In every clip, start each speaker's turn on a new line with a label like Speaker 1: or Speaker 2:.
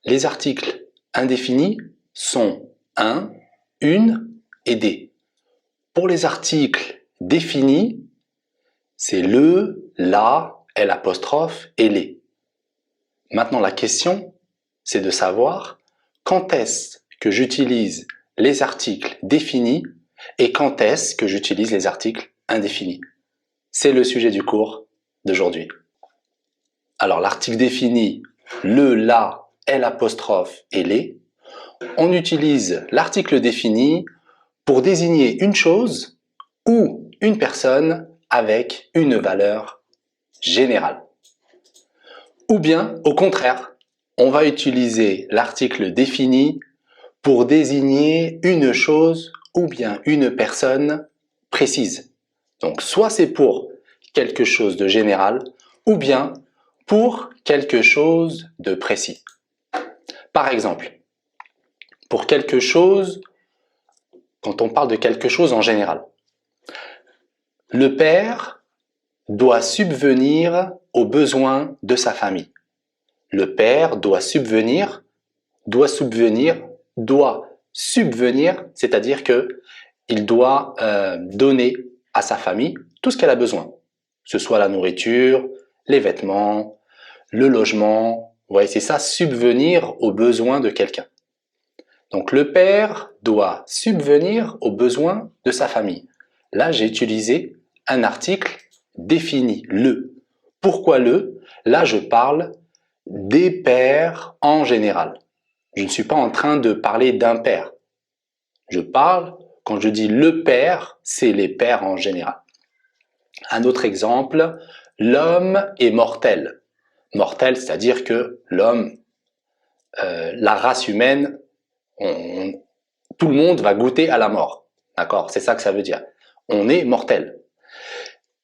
Speaker 1: Les articles indéfinis sont un, une et des. Pour les articles définis, c'est le, la, l'apostrophe et les. Maintenant, la question, c'est de savoir quand est-ce que j'utilise les articles définis et quand est-ce que j'utilise les articles indéfinis. C'est le sujet du cours d'aujourd'hui. Alors, l'article défini, le, la, l'apostrophe et les, on utilise l'article défini pour désigner une chose ou une personne avec une valeur générale. Ou bien, au contraire, on va utiliser l'article défini pour désigner une chose ou bien une personne précise. Donc, soit c'est pour quelque chose de général ou bien pour quelque chose de précis. Par exemple, pour quelque chose, quand on parle de quelque chose en général, le père doit subvenir aux besoins de sa famille. Le père doit subvenir, c'est-à-dire que il doit donner à sa famille tout ce qu'elle a besoin, que ce soit la nourriture, les vêtements, le logement. Vous voyez, c'est ça, subvenir aux besoins de quelqu'un. Donc le père doit subvenir aux besoins de sa famille. Là, j'ai utilisé un article défini, le. Pourquoi le? Là, je parle des pères en général. Je ne suis pas en train de parler d'un père. Je parle, quand je dis le père, c'est les pères en général. Un autre exemple, l'homme est mortel. Mortel, c'est-à-dire que l'homme, la race humaine, tout le monde va goûter à la mort. D'accord? C'est ça que ça veut dire. On est mortel.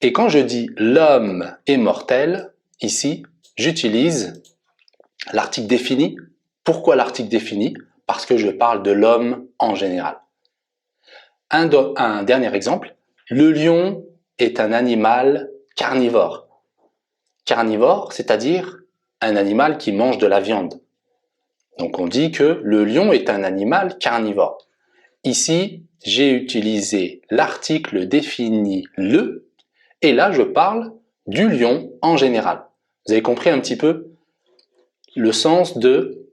Speaker 1: Et quand je dis l'homme est mortel, ici, j'utilise l'article défini. Pourquoi l'article défini? Parce que je parle de l'homme en général. Un dernier exemple, le lion est un animal carnivore. Carnivore, c'est-à-dire un animal qui mange de la viande. Donc on dit que le lion est un animal carnivore. Ici, j'ai utilisé l'article défini le, et là je parle du lion en général. Vous avez compris un petit peu le sens de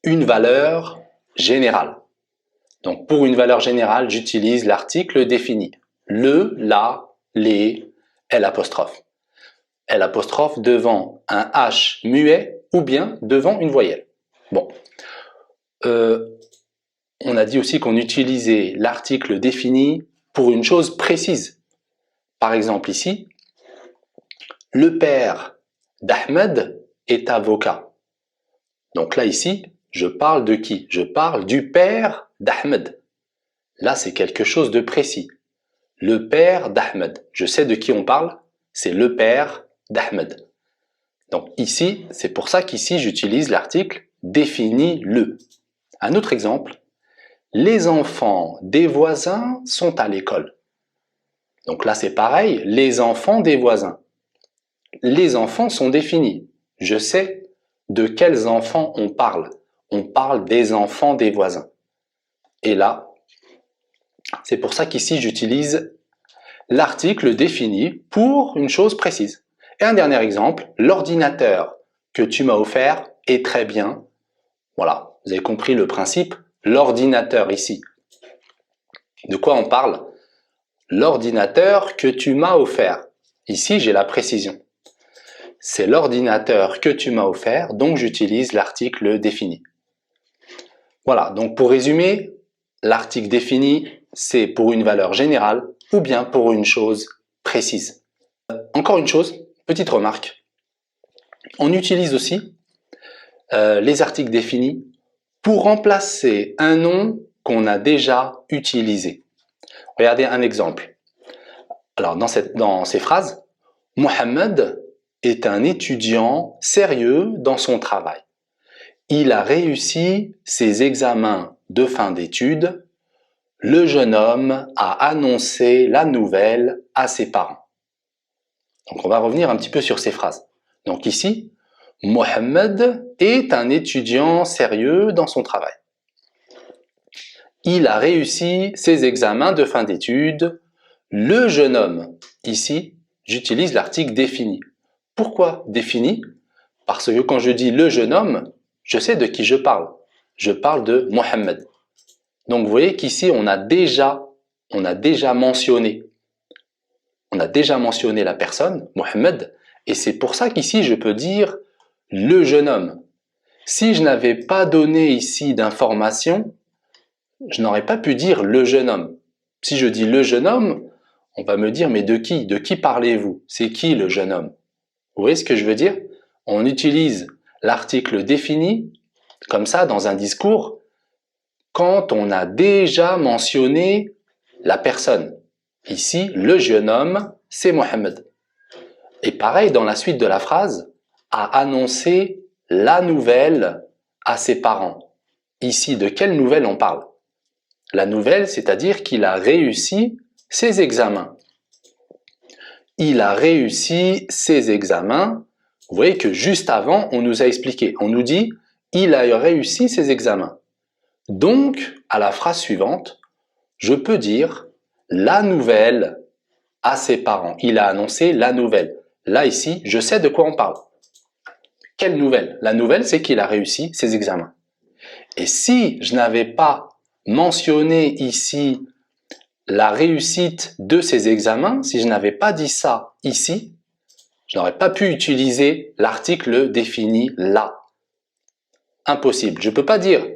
Speaker 1: une valeur générale. Donc pour une valeur générale, j'utilise l'article défini. Le, la, les, l'apostrophe. L'apostrophe devant un H muet ou bien devant une voyelle. Bon. On a dit aussi qu'on utilisait l'article défini pour une chose précise. Par exemple ici, le père d'Ahmed est avocat. Donc là ici, je parle de qui? Je parle du père d'Ahmed. Là c'est quelque chose de précis. Le père d'Ahmed. Je sais de qui on parle, c'est le père d'Ahmed. Donc ici, c'est pour ça qu'ici j'utilise l'article défini le. Un autre exemple, les enfants des voisins sont à l'école. Donc là, c'est pareil, les enfants des voisins. Les enfants sont définis. Je sais de quels enfants on parle. On parle des enfants des voisins. Et là, c'est pour ça qu'ici, j'utilise l'article défini pour une chose précise. Et un dernier exemple, l'ordinateur que tu m'as offert est très bien. Voilà, vous avez compris le principe. L'ordinateur ici. De quoi on parle? L'ordinateur que tu m'as offert. Ici, j'ai la précision. C'est l'ordinateur que tu m'as offert, donc j'utilise l'article défini. Voilà, donc pour résumer, l'article défini, c'est pour une valeur générale ou bien pour une chose précise. Encore une chose, petite remarque. On utilise aussi les articles définis pour remplacer un nom qu'on a déjà utilisé. Regardez un exemple. Alors, dans ces phrases, Mohamed est un étudiant sérieux dans son travail. Il a réussi ses examens de fin d'études. Le jeune homme a annoncé la nouvelle à ses parents. Donc, on va revenir un petit peu sur ces phrases. Donc ici, Mohamed est un étudiant sérieux dans son travail. Il a réussi ses examens de fin d'études. Le jeune homme, ici, j'utilise l'article défini. Pourquoi défini? Parce que quand je dis le jeune homme, je sais de qui je parle. Je parle de Mohamed. Donc vous voyez qu'ici on a déjà mentionné la personne, Mohamed, et c'est pour ça qu'ici je peux dire le jeune homme. Si je n'avais pas donné ici d'informations, je n'aurais pas pu dire le jeune homme. Si je dis le jeune homme, on va me dire mais de qui? De qui parlez-vous? C'est qui le jeune homme? Vous voyez ce que je veux dire? On utilise l'article défini comme ça dans un discours quand on a déjà mentionné la personne. Ici, le jeune homme, c'est Mohamed. Et pareil, dans la suite de la phrase, a annoncé la nouvelle à ses parents. Ici, de quelle nouvelle on parle? La nouvelle, c'est-à-dire qu'il a réussi ses examens. Il a réussi ses examens. Vous voyez que juste avant, on nous a expliqué. On nous dit, il a réussi ses examens. Donc, à la phrase suivante, je peux dire la nouvelle à ses parents. Il a annoncé la nouvelle. Là, ici, je sais de quoi on parle. Quelle nouvelle? La nouvelle, c'est qu'il a réussi ses examens. Et si je n'avais pas mentionné ici la réussite de ses examens, si je n'avais pas dit ça ici, je n'aurais pas pu utiliser l'article défini là. Impossible. Je ne peux pas dire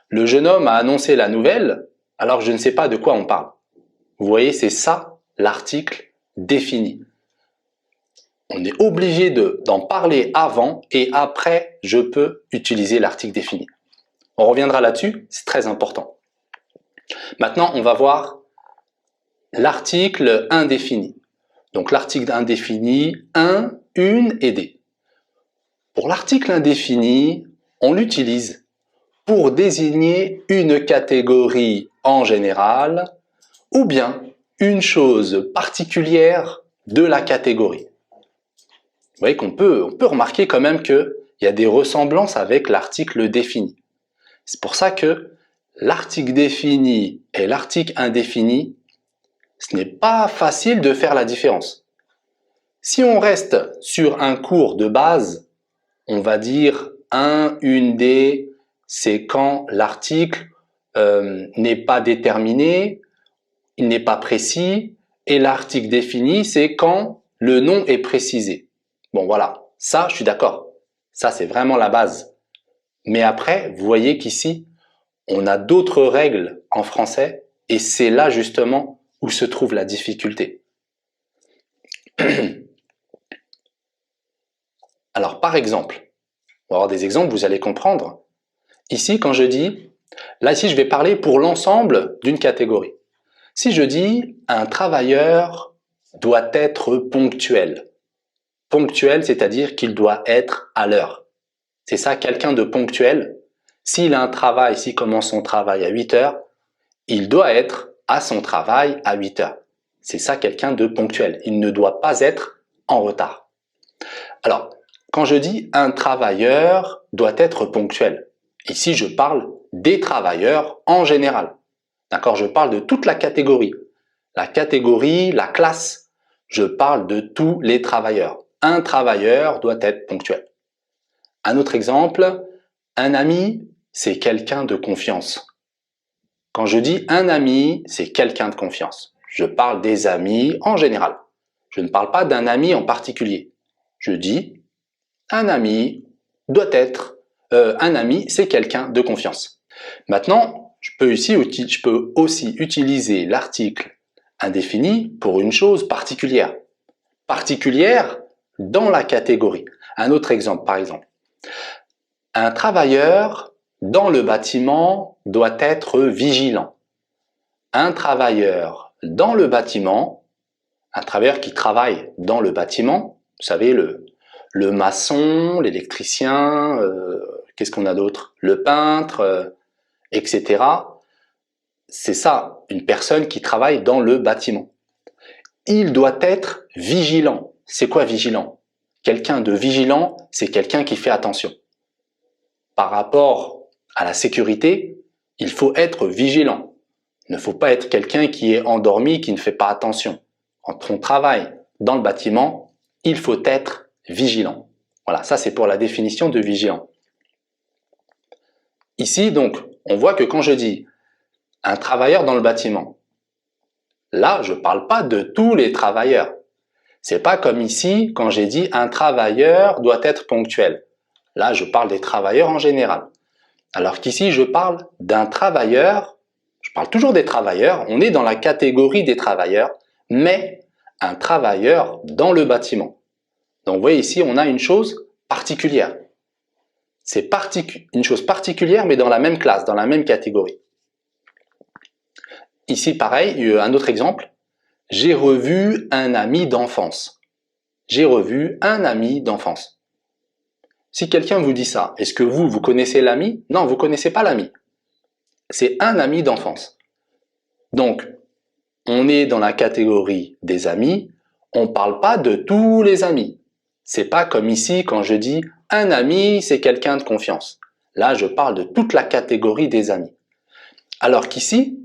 Speaker 1: le jeune homme a annoncé la nouvelle alors je ne sais pas de quoi on parle. Vous voyez, c'est ça l'article défini. On est obligé d'en parler avant et après, je peux utiliser l'article défini. On reviendra là-dessus, c'est très important. Maintenant, on va voir l'article indéfini. Donc l'article indéfini, un, une et des. Pour l'article indéfini, on l'utilise pour désigner une catégorie en général ou bien une chose particulière de la catégorie. Vous voyez qu'on peut remarquer quand même qu'il y a des ressemblances avec l'article défini. C'est pour ça que l'article défini et l'article indéfini, ce n'est pas facile de faire la différence. Si on reste sur un cours de base, on va dire un, une des, c'est quand l'article n'est pas déterminé, il n'est pas précis, et l'article défini, c'est quand le nom est précisé. Bon voilà, ça je suis d'accord, ça c'est vraiment la base. Mais après, vous voyez qu'ici, on a d'autres règles en français, et c'est là justement où se trouve la difficulté. Alors par exemple, on va avoir des exemples, vous allez comprendre. Ici, quand je dis, là ici je vais parler pour l'ensemble d'une catégorie. Si je dis un travailleur doit être ponctuel. Ponctuel, c'est-à-dire qu'il doit être à l'heure. C'est ça, quelqu'un de ponctuel. S'il a un travail, s'il commence son travail à 8 heures, il doit être à son travail à 8 heures. C'est ça, quelqu'un de ponctuel. Il ne doit pas être en retard. Alors, quand je dis un travailleur doit être ponctuel, ici je parle des travailleurs en général. D'accord? Je parle de toute la catégorie. La catégorie, la classe, je parle de tous les travailleurs. Un travailleur doit être ponctuel. Un autre exemple, un ami, c'est quelqu'un de confiance. Quand je dis un ami, c'est quelqu'un de confiance. Je parle des amis en général. Je ne parle pas d'un ami en particulier. Je dis un ami doit être, un ami, c'est quelqu'un de confiance. Maintenant, je peux aussi utiliser l'article indéfini pour une chose particulière. Particulière dans la catégorie. Un autre exemple, par exemple. Un travailleur dans le bâtiment doit être vigilant. Un travailleur dans le bâtiment, un travailleur qui travaille dans le bâtiment, vous savez, le maçon, l'électricien, qu'est-ce qu'on a d'autre? Le peintre, etc. C'est ça, une personne qui travaille dans le bâtiment. Il doit être vigilant. C'est quoi vigilant? Quelqu'un de vigilant, c'est quelqu'un qui fait attention. Par rapport à la sécurité, il faut être vigilant. Il ne faut pas être quelqu'un qui est endormi, qui ne fait pas attention. Quand on travaille dans le bâtiment, il faut être vigilant. Voilà, ça c'est pour la définition de vigilant. Ici, donc, on voit que quand je dis un travailleur dans le bâtiment, là, je ne parle pas de tous les travailleurs. C'est pas comme ici, quand j'ai dit un travailleur doit être ponctuel. Là, je parle des travailleurs en général. Alors qu'ici, je parle d'un travailleur, je parle toujours des travailleurs, on est dans la catégorie des travailleurs, mais un travailleur dans le bâtiment. Donc vous voyez ici, on a une chose particulière. C'est une chose particulière, mais dans la même classe, dans la même catégorie. Ici, pareil, un autre exemple. J'ai revu un ami d'enfance. J'ai revu un ami d'enfance. Si quelqu'un vous dit ça, est-ce que vous connaissez l'ami? Non, vous ne connaissez pas l'ami. C'est un ami d'enfance. Donc, on est dans la catégorie des amis, on ne parle pas de tous les amis. C'est pas comme ici quand je dis un ami, c'est quelqu'un de confiance. Là, je parle de toute la catégorie des amis. Alors qu'ici,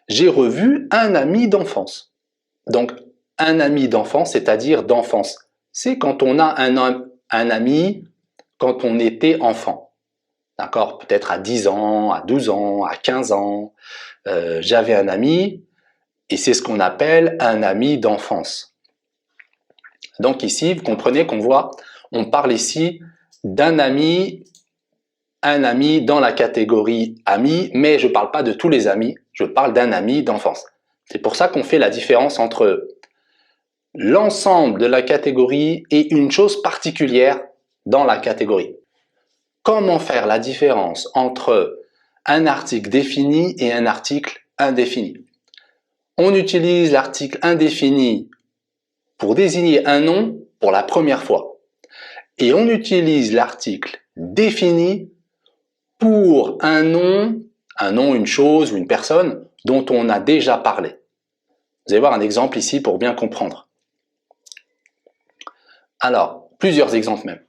Speaker 1: j'ai revu un ami d'enfance. Donc, un ami d'enfance, c'est-à-dire d'enfance. C'est quand on a un ami quand on était enfant. D'accord? Peut-être à 10 ans, à 12 ans, à 15 ans. J'avais un ami et c'est ce qu'on appelle un ami d'enfance. Donc ici, vous comprenez on parle ici d'un ami, un ami dans la catégorie ami, mais je ne parle pas de tous les amis, je parle d'un ami d'enfance. C'est pour ça qu'on fait la différence entre l'ensemble de la catégorie et une chose particulière dans la catégorie. Comment faire la différence entre un article défini et un article indéfini? On utilise l'article indéfini pour désigner un nom pour la première fois. Et on utilise l'article défini pour un nom, une chose ou une personne dont on a déjà parlé. Vous allez voir un exemple ici pour bien comprendre. Alors, plusieurs exemples même.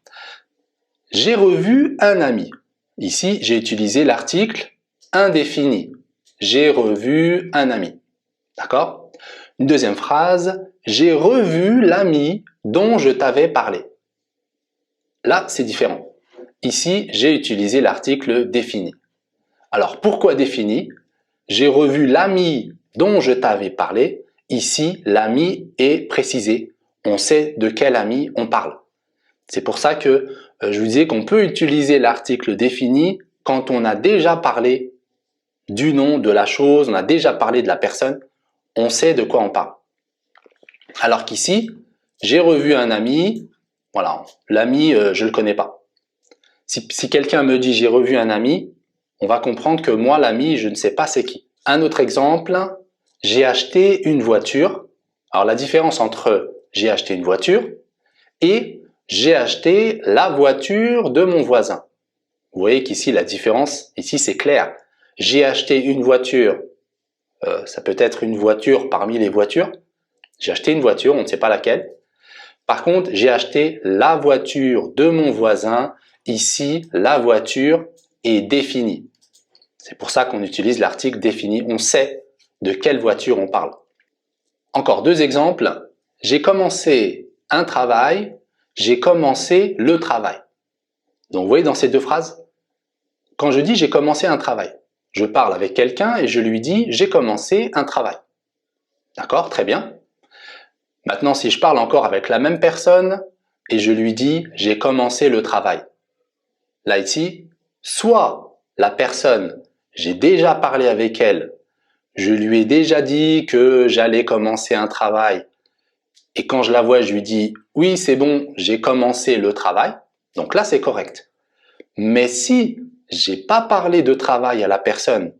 Speaker 1: J'ai revu un ami. Ici, j'ai utilisé l'article indéfini. J'ai revu un ami. D'accord? Une deuxième phrase. J'ai revu l'ami dont je t'avais parlé. Là, c'est différent. Ici, j'ai utilisé l'article défini. Alors, pourquoi défini? J'ai revu l'ami dont je t'avais parlé. Ici, l'ami est précisé. On sait de quel ami on parle. C'est pour ça que je vous disais qu'on peut utiliser l'article défini quand on a déjà parlé du nom, de la chose, on a déjà parlé de la personne, on sait de quoi on parle. Alors qu'ici, j'ai revu un ami, voilà, l'ami, je ne le connais pas. Si quelqu'un me dit j'ai revu un ami, on va comprendre que moi, l'ami, je ne sais pas c'est qui. Un autre exemple, j'ai acheté une voiture. Alors la différence entre j'ai acheté une voiture et j'ai acheté la voiture de mon voisin. Vous voyez qu'ici, la différence, ici, c'est clair. J'ai acheté une voiture, ça peut être une voiture parmi les voitures. J'ai acheté une voiture, on ne sait pas laquelle. Par contre, j'ai acheté la voiture de mon voisin. Ici, la voiture est définie. C'est pour ça qu'on utilise l'article défini. On sait de quelle voiture on parle. Encore deux exemples. J'ai commencé un travail. J'ai commencé le travail. Donc, vous voyez dans ces deux phrases, quand je dis j'ai commencé un travail, je parle avec quelqu'un et je lui dis j'ai commencé un travail. D'accord? Très bien. Maintenant, si je parle encore avec la même personne et je lui dis j'ai commencé le travail. Là, ici, soit la personne, j'ai déjà parlé avec elle, je lui ai déjà dit que j'allais commencer un travail et quand je la vois, je lui dis oui, c'est bon, j'ai commencé le travail. Donc là, c'est correct. Mais si j'ai pas parlé de travail à la personne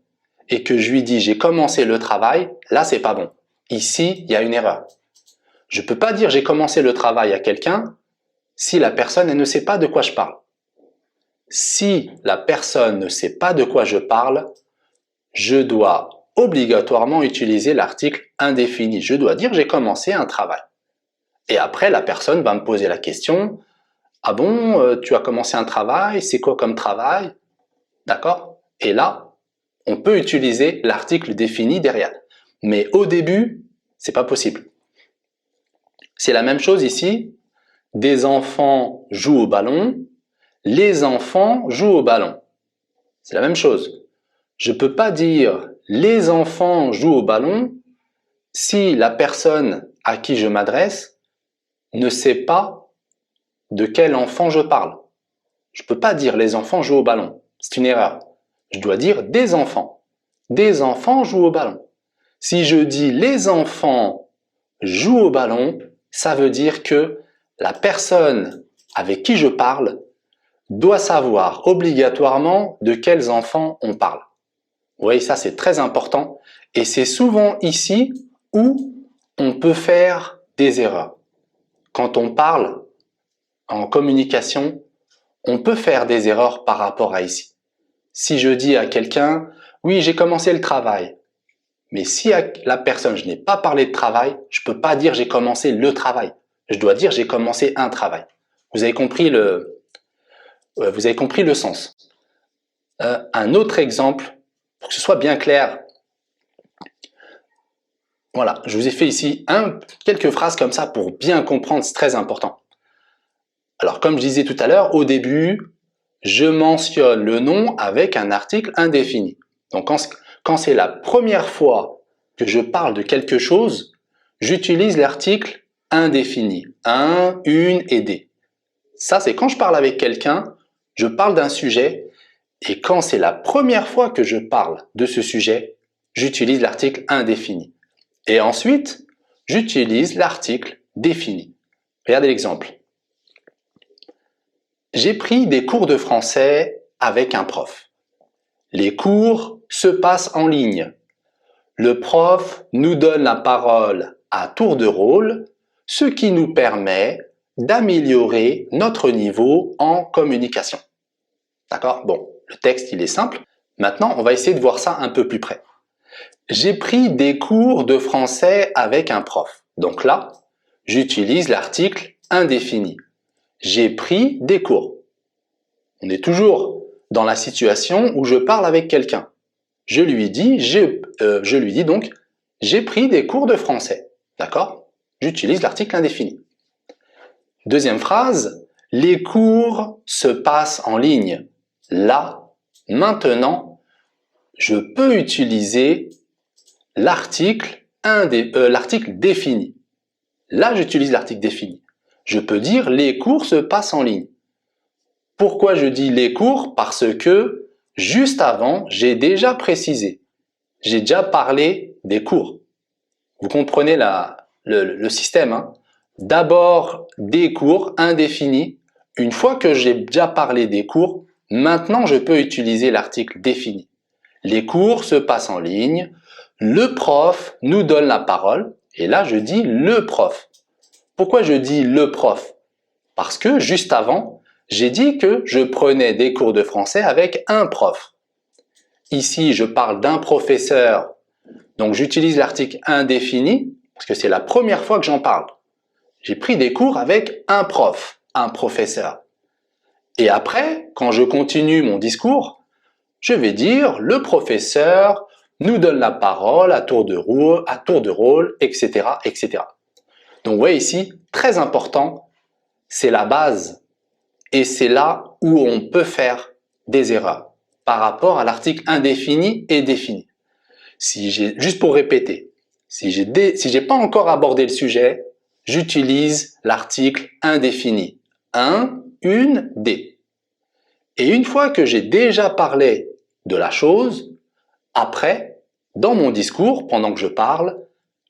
Speaker 1: et que je lui dis j'ai commencé le travail, là, c'est pas bon. Ici, il y a une erreur. Je peux pas dire j'ai commencé le travail à quelqu'un si la personne elle ne sait pas de quoi je parle. Si la personne ne sait pas de quoi je parle, je dois obligatoirement utiliser l'article indéfini. Je dois dire j'ai commencé un travail. Et après, la personne va me poser la question, Ah bon, tu as commencé un travail, c'est quoi comme travail? D'accord? Et là, on peut utiliser l'article défini derrière. Mais au début, c'est pas possible. C'est la même chose ici. Des enfants jouent au ballon, les enfants jouent au ballon. C'est la même chose. Je ne peux pas dire les enfants jouent au ballon si la personne à qui je m'adresse ne sait pas de quel enfant je parle. Je ne peux pas dire les enfants jouent au ballon. C'est une erreur. Je dois dire des enfants. Des enfants jouent au ballon. Si je dis les enfants jouent au ballon, ça veut dire que la personne avec qui je parle doit savoir obligatoirement de quels enfants on parle. Vous voyez, ça c'est très important et c'est souvent ici où on peut faire des erreurs. Quand on parle en communication, on peut faire des erreurs par rapport à ici. Si je dis à quelqu'un, oui, j'ai commencé le travail, mais si à la personne, je n'ai pas parlé de travail, je ne peux pas dire j'ai commencé le travail. Je dois dire j'ai commencé un travail. Vous avez compris le sens. Un autre exemple, pour que ce soit bien clair, voilà, je vous ai fait ici quelques phrases comme ça pour bien comprendre, c'est très important. Alors, comme je disais tout à l'heure, au début, je mentionne le nom avec un article indéfini. Donc, quand c'est la première fois que je parle de quelque chose, j'utilise l'article indéfini. Un, une et des. Ça, c'est quand je parle avec quelqu'un, je parle d'un sujet, et quand c'est la première fois que je parle de ce sujet, j'utilise l'article indéfini. Et ensuite, j'utilise l'article défini. Regardez l'exemple. J'ai pris des cours de français avec un prof. Les cours se passent en ligne. Le prof nous donne la parole à tour de rôle, ce qui nous permet d'améliorer notre niveau en communication. D'accord? Bon, le texte, il est simple. Maintenant, on va essayer de voir ça un peu plus près. J'ai pris des cours de français avec un prof. Donc là, j'utilise l'article indéfini. J'ai pris des cours. On est toujours dans la situation où je parle avec quelqu'un. Je lui dis donc, j'ai pris des cours de français. D'accord? J'utilise l'article indéfini. Deuxième phrase, les cours se passent en ligne. Là, maintenant, je peux utiliser l'article défini. Là, j'utilise l'article défini. Je peux dire les cours se passent en ligne. Pourquoi je dis les cours? Parce que juste avant, j'ai déjà précisé. J'ai déjà parlé des cours. Vous comprenez le système, hein? D'abord des cours indéfinis. Une fois que j'ai déjà parlé des cours, maintenant je peux utiliser l'article défini. Les cours se passent en ligne. Le prof nous donne la parole. Et là, je dis le prof. Pourquoi je dis le prof? Parce que juste avant, j'ai dit que je prenais des cours de français avec un prof. Ici, je parle d'un professeur. Donc, j'utilise l'article indéfini parce que c'est la première fois que j'en parle. J'ai pris des cours avec un prof, un professeur. Et après, quand je continue mon discours, je vais dire le professeur nous donne la parole à tour de rôle, etc., etc. Donc, vous voyez ici, très important, c'est la base. Et c'est là où on peut faire des erreurs par rapport à l'article indéfini et défini. Juste pour répéter, si j'ai pas encore abordé le sujet, j'utilise l'article indéfini. Un, une, des. Et une fois que j'ai déjà parlé de la chose, après, dans mon discours, pendant que je parle,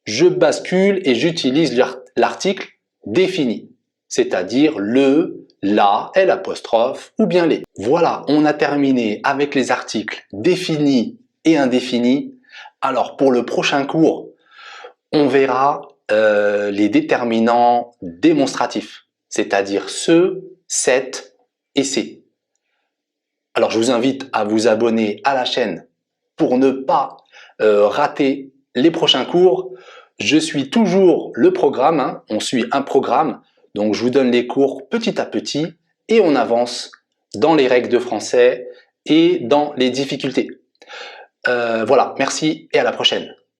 Speaker 1: je bascule et j'utilise l'article défini, c'est-à-dire le, la, l'apostrophe ou bien les. Voilà, on a terminé avec les articles définis et indéfinis. Alors pour le prochain cours, on verra les déterminants démonstratifs, c'est-à-dire ce, cette et ces. Alors je vous invite à vous abonner à la chaîne pour ne pas rater les prochains cours. Je suis toujours le programme, hein, on suit un programme, donc je vous donne les cours petit à petit et on avance dans les règles de français et dans les difficultés. Voilà, merci et à la prochaine.